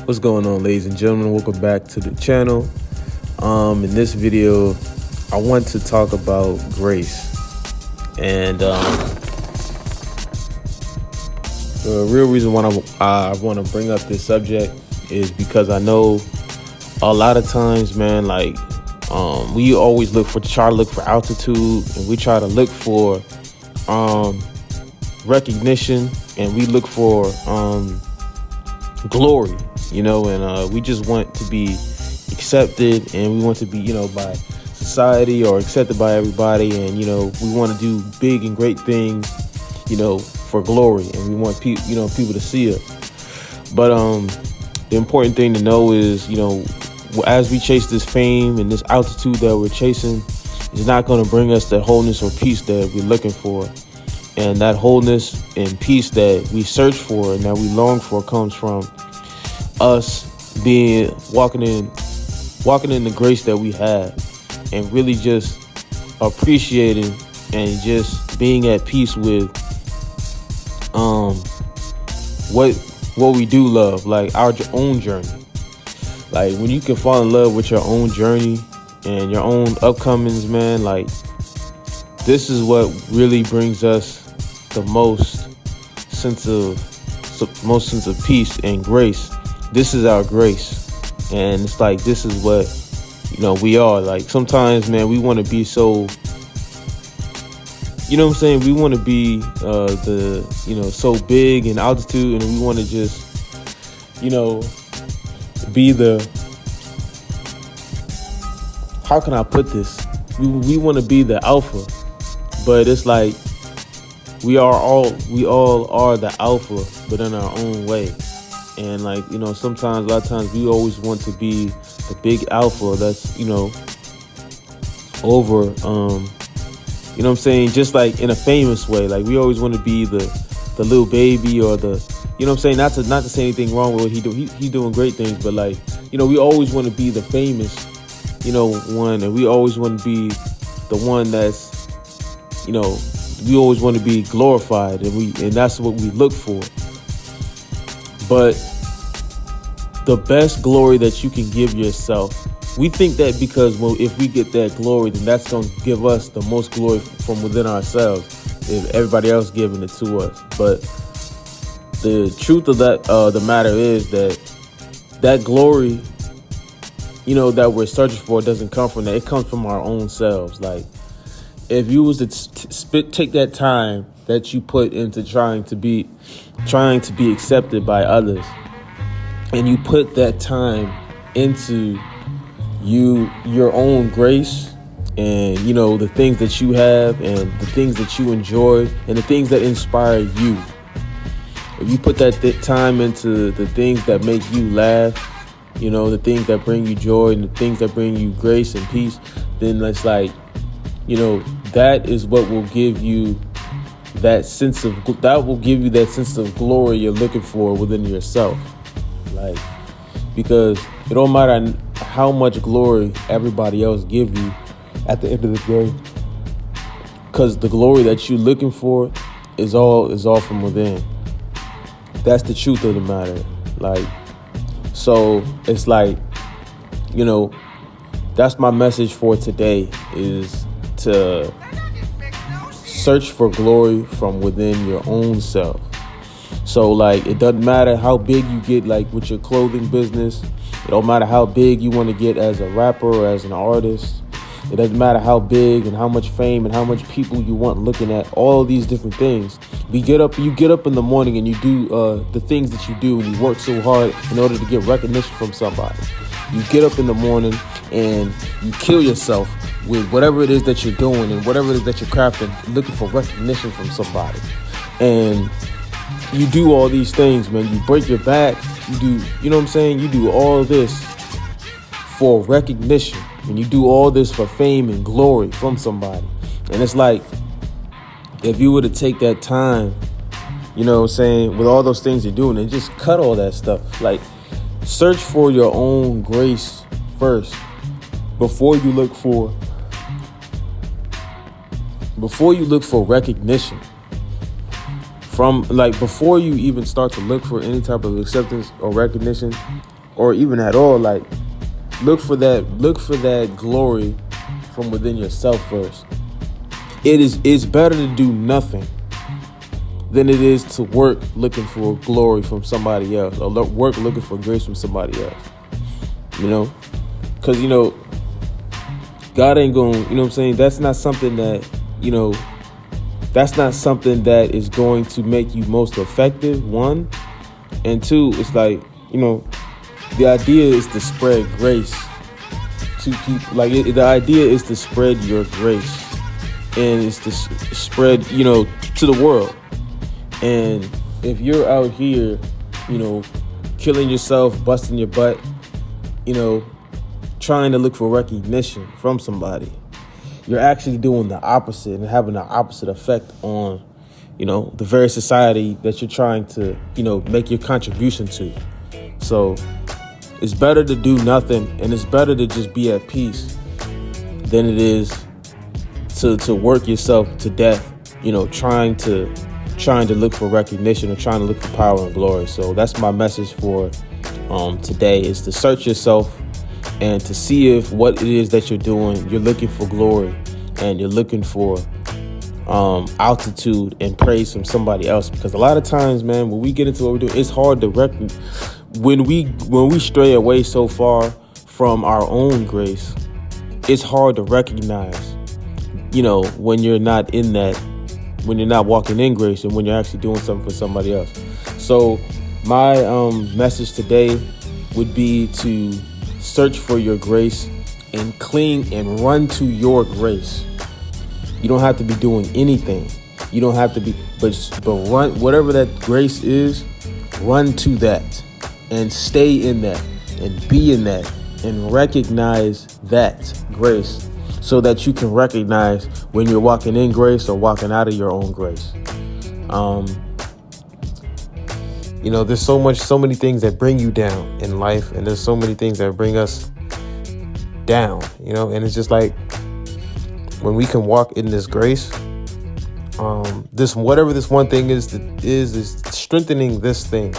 What's going on, ladies and gentlemen? Welcome back to the channel. In this video, I want to talk about grace. And the real reason why I want to bring up this subject is because I know a lot of times, man, like we always try to look for altitude, and we try to look for recognition, and we look for glory, and we just want to be accepted, and we want to be, by society or accepted by everybody, and we want to do big and great things, for glory, and we want people to see us. But the important thing to know is, as we chase this fame and this altitude that we're chasing, it's not going to bring us the wholeness or peace that we're looking for. And that wholeness and peace that we search for and that we long for comes from us walking in the grace that we have, and really just appreciating and just being at peace with what we do love, like our own journey. Like when you can fall in love with your own journey and your own upcomings, man, like this is what really brings us the most sense of peace and grace. This is our grace, and it's like this is what we are. Like sometimes, man, we want to be so, we want to be so big in altitude, and we want to just be the, how can I put this? We want to be the alpha, but it's like we all are the alpha, but in our own way. And like, sometimes, a lot of times we always want to be the big alpha that's, over, just like in a famous way. Like we always want to be the little baby, or the, not to say anything wrong with what he do. He's doing great things, but like, we always want to be the famous, one, and we always want to be the one that's, we always want to be glorified, and that's what we look for. But the best glory that you can give yourself, we think that because, if we get that glory, then that's going to give us the most glory from within ourselves, if everybody else giving it to us. But the truth of the matter is that glory, that we're searching for, doesn't come from that. It comes from our own selves. Like if you was to take that time that you put into trying to be accepted by others, and you put that time into your own grace, and the things that you have, and the things that you enjoy, and the things that inspire you. If you put that time into the things that make you laugh, the things that bring you joy, and the things that bring you grace and peace, then it's like, that is what will give you that sense of glory you're looking for within yourself. Like, because it don't matter how much glory everybody else give you at the end of the day, because the glory that you're looking for is all from within. That's the truth of the matter. Like, so it's like, that's my message for today, is to search for glory from within your own self. So like, it doesn't matter how big you get, like with your clothing business. It don't matter how big you want to get as a rapper or as an artist. It doesn't matter how big and how much fame and how much people you want looking at all of these different things. You get up in the morning and you do the things that you do, and you work so hard in order to get recognition from somebody. You get up in the morning and you kill yourself with whatever it is that you're doing and whatever it is that you're crafting, looking for recognition from somebody. And you do all these things, man. You break your back. You do, you do all this for recognition, and you do all this for fame and glory from somebody. And it's like, if you were to take that time, with all those things you're doing, and just cut all that stuff, like search for your own grace first before you look for recognition. From like, before you even start to look for any type of acceptance or recognition, or even at all, like look for that glory from within yourself first. It's better to do nothing than it is to work looking for glory from somebody else, or work looking for grace from somebody else. Because God ain't going, that's not something that, that's not something that is going to make you most effective, one. And two, it's like, the idea is to spread grace to people. Like the idea is to spread your grace, and it's to spread, to the world. And if you're out here, killing yourself, busting your butt, trying to look for recognition from somebody, you're actually doing the opposite and having the opposite effect on, the very society that you're trying to, make your contribution to. So it's better to do nothing, and it's better to just be at peace than it is to work yourself to death, trying to look for recognition or trying to look for power and glory. So that's my message for today, is to search yourself and to see if what it is that you're doing, you're looking for glory and you're looking for altitude and praise from somebody else. Because a lot of times, man, when we get into what we're doing, it's hard to recognize when we stray away so far from our own grace. It's hard to recognize, when you're not in that, when you're not walking in grace, and when you're actually doing something for somebody else. So my message today would be to search for your grace and cling and run to your grace. You don't have to be doing anything. You don't have to be, but run, whatever that grace is, run to that and stay in that and be in that and recognize that grace, so that you can recognize when you're walking in grace or walking out of your own grace. There's so many things that bring you down in life, and there's so many things that bring us down, and it's just like, when we can walk in this grace, whatever this one thing is strengthening this thing,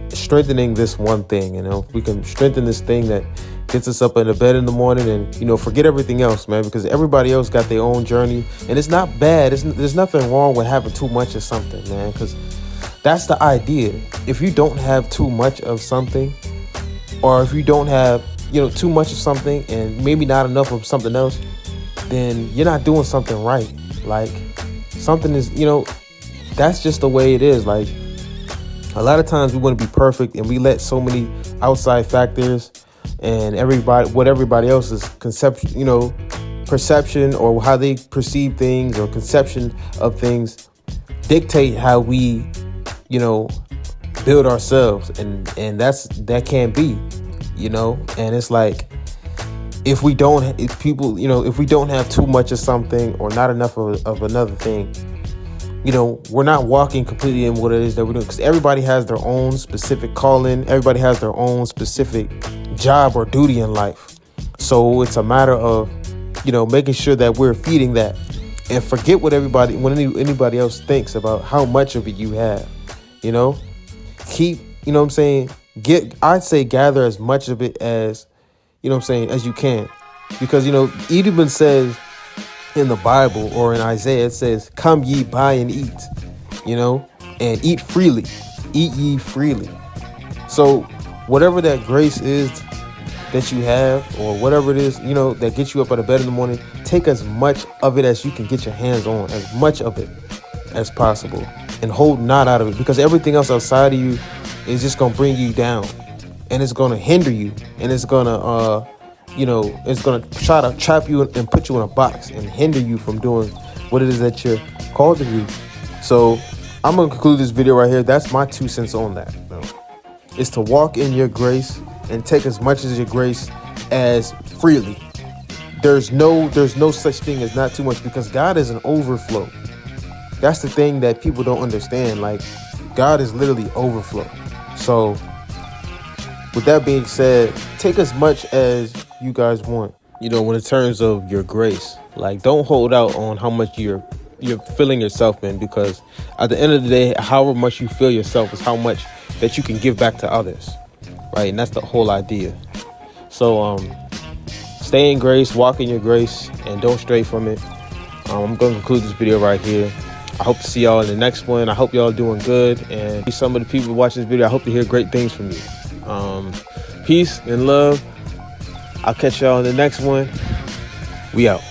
strengthening this one thing. If we can strengthen this thing that gets us up in the bed in the morning, and forget everything else, man, because everybody else got their own journey, and it's not bad. There's nothing wrong with having too much of something, man, because that's the idea. If you don't have too much of something, or if you don't have too much of something and maybe not enough of something else, then you're not doing something right. Like, something is, that's just the way it is. Like, a lot of times we want to be perfect, and we let so many outside factors and what everybody else's perception or how they perceive things or conception of things dictate how we, build ourselves. And that can't be, and it's like, if we don't have too much of something or not enough of another thing, we're not walking completely in what it is that we're doing, because everybody has their own specific calling. Everybody has their own specific job or duty in life. So it's a matter of, making sure that we're feeding that, and forget what anybody else thinks about how much of it you have. Keep, I'd say gather as much of it as, as you can. Because, it even says in the Bible or in Isaiah, it says, "Come ye, buy and eat," and eat freely. Eat ye freely. So whatever that grace is that you have, or whatever it is, that gets you up out of bed in the morning, take as much of it as you can get your hands on, as much of it as possible, and hold not out of it, because everything else outside of you is just going to bring you down, and it's going to hinder you, and it's going to, it's going to try to trap you and put you in a box and hinder you from doing what it is that you're called to do. So I'm going to conclude this video right here. That's my 2 cents on that. Is to walk in your grace and take as much as your grace as freely. There's no such thing as not too much, because God is an overflow. That's the thing that people don't understand. Like, God is literally overflow. So with that being said, take as much as you guys want, when in terms of your grace. Like, don't hold out on how much you're filling yourself in, because at the end of the day, however much you feel yourself is how much that you can give back to others, right? And that's the whole idea. So stay in grace, walk in your grace, and don't stray from it. I'm going to conclude this video right here. I hope to see y'all in the next one. I hope y'all doing good, and some of the people watching this video, I hope to hear great things from you. Peace and love. I'll catch y'all in the next one. We out.